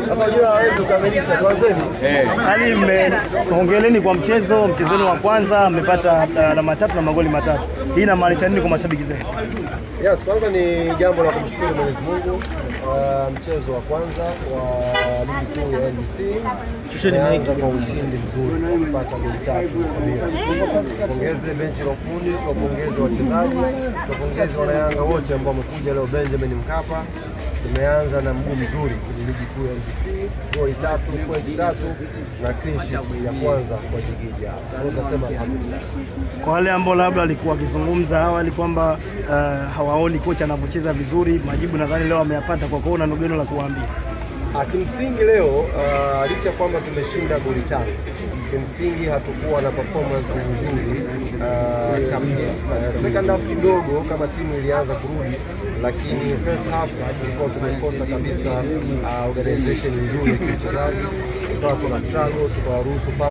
Sasa unajua hawezi kukamilisha tuanzeni. Yaani ongeleni kwa mchezo wenu wa kwanza mmepata alama 3 na magoli 3. Hii inamaanisha nini kwa mashabiki zenu? Yes, kwanza ni jambo la kumshukuru Mwenyezi Mungu. Mchezo wa kwanza wa ligi kuu ya NBC tumeanza kwa ushindi mzuri kupata goli 3. Tupongeze benchi la ufundi, tupongeze wachezaji, tupongeze wanayanga wote ambao wamekuja leo Benjamin Mkapa. Tumeanza na mguu mzuri kwenye ligi kuu ya NBC, goli 3, pointi 3 na clean sheet ya kwanza kwa ligi ya. Tunasema alhamdulillah. Kwa wale ambao labda walikuwa wakizungumza awali kwamba hawaoni kocha anapocheza vizuri, majibu nadhani leo ameyapata kwa kuona neno la kuwaambia. Kimsingi leo licha kwamba tumeshinda goli 3, kimsingi hatukuwa na performance nzuri kabisa. Second half kidogo kama timu ilianza kurudi, lakini first half tulikuwa tumekosa kabisa organization nzuri kwa wachezaji, tukawa tuna struggle, tukawaruhusu